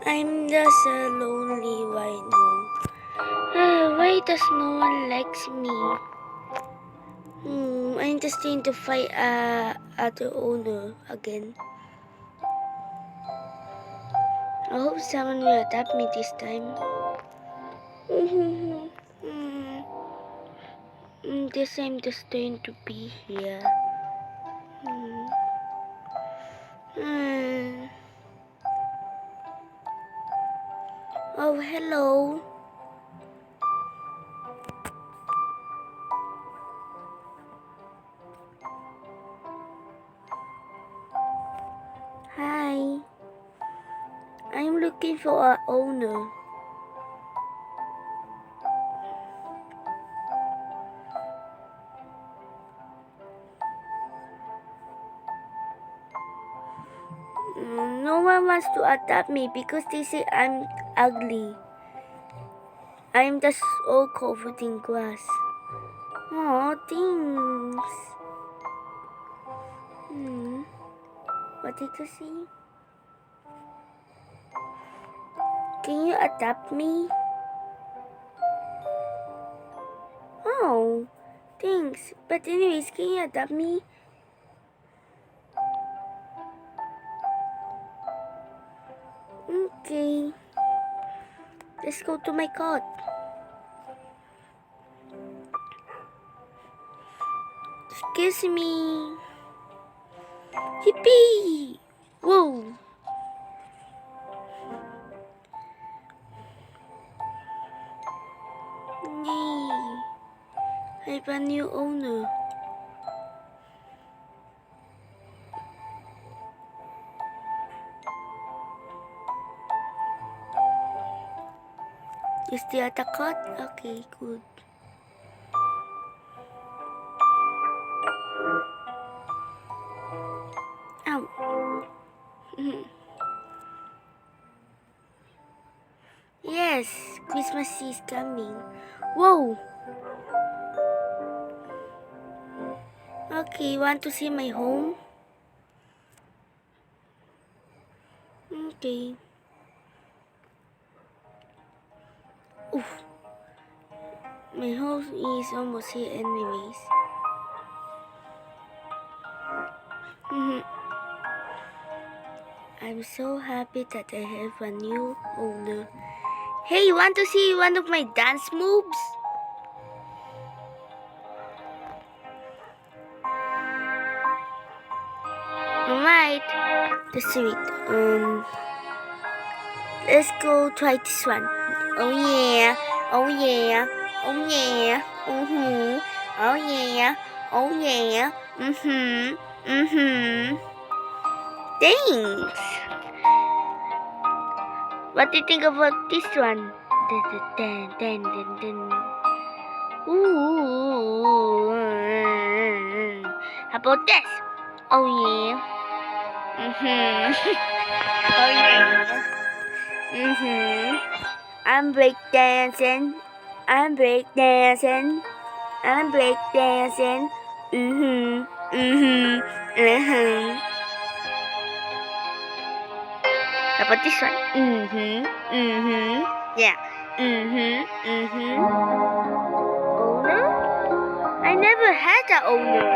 I'm just a lonely rhino. Why does no one likes me? I'm just trying to fight other owner again. I hope someone will adopt me this time. This I'm just trying to be here. Oh, hello. Hi. I'm looking for an owner. No one wants to adopt me because they say I'm ugly. I'm just all covered in grass. Oh, thanks. What did you say? Can you adopt me? Oh, thanks. But anyways, can you adopt me? Okay. Let's go to my cot. Excuse me. Yippee! Whoa! Yay! I have a new owner. You still at the cot? Okay, good. Ow. Yes, Christmas is coming. Whoa! Okay, want to see my home? Okay. Oof. My home is almost here anyways. I'm so happy that I have a new owner. Hey, you want to see one of my dance moves? Alright, that's sweet. Let's go try this one. Oh yeah, oh yeah, oh yeah, oh yeah, oh yeah, Thanks. What do you think about this one? Dun, dun, dun, dun. Ooh. How about this? Oh yeah. Oh yeah. I'm breakdancing. I'm breakdancing. I'm breakdancing. How about this one? Yeah. Owner? I never had an owner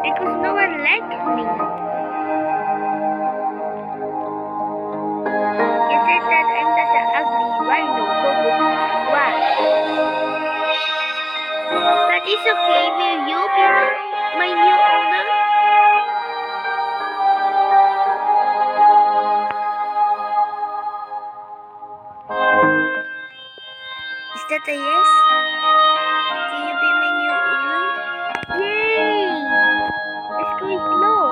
because no one liked me. You said that I'm just an ugly rhino. Why? But it's okay. Will you be my new owner? Is that a yes? Can you be my new owner? Yay! Let's go explore.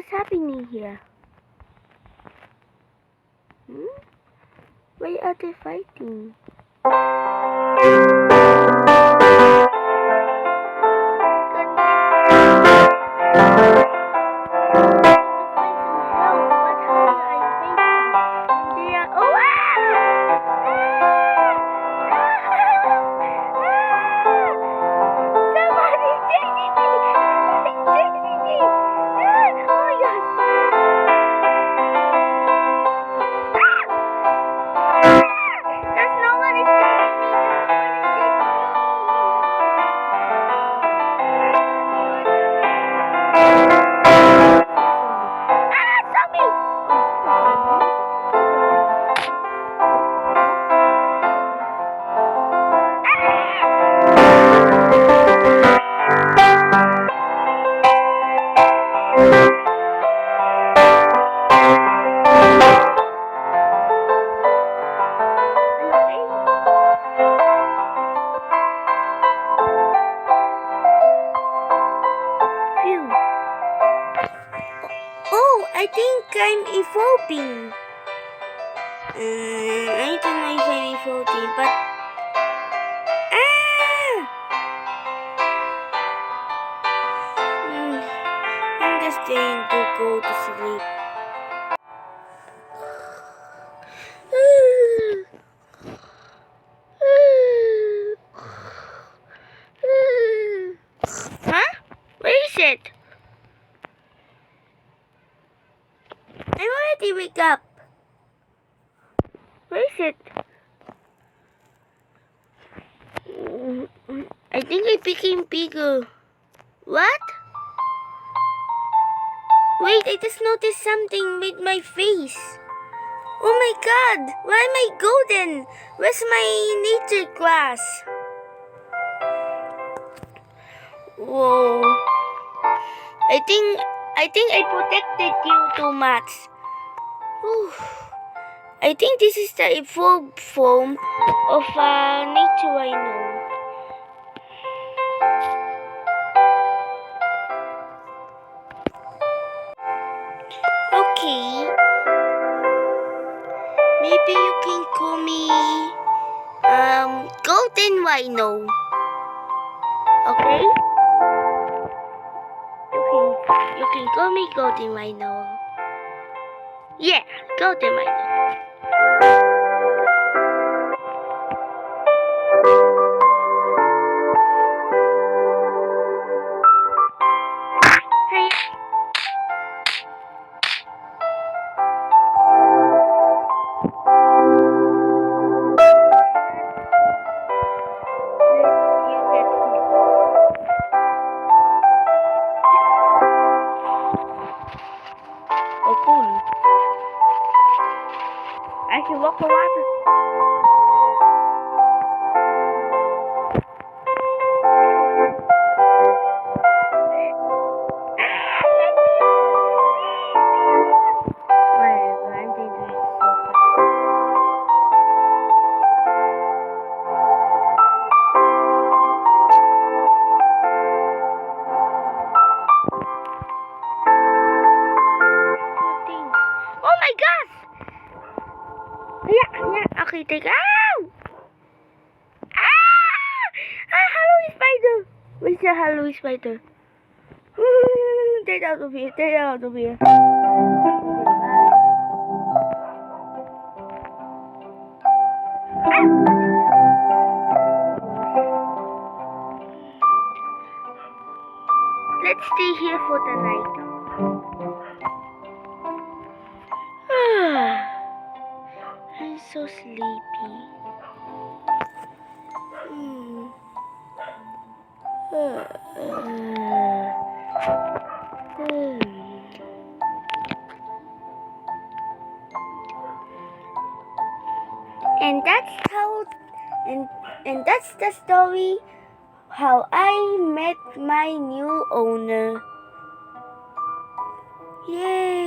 What's happening here? Why are they fighting? I think I'm evolving. I don't know if I'm evolving, but I'm just going to go to sleep. Huh? Where is it? I'm already wake up. Where is it? I think I became bigger. What? Wait, I just noticed something with my face. Oh my god! Why am I golden? Where's my nature glass? Whoa. I think I protected you too much. Whew. I think this is the evolved form of a nature rhino. Okay. Maybe you can call me golden rhino. Okay? You can call me golden rhino. Yeah, golden rhino. Hey. Oh, cool. I can walk around. Oh my gosh! Yeah. Okay, take. Ow! Hello, spider. Where's the hello, spider? Get out of here! Get out of here! Let's stay here for the night. I'm so sleepy. And that's how, and that's the story how I met my new owner. Yay!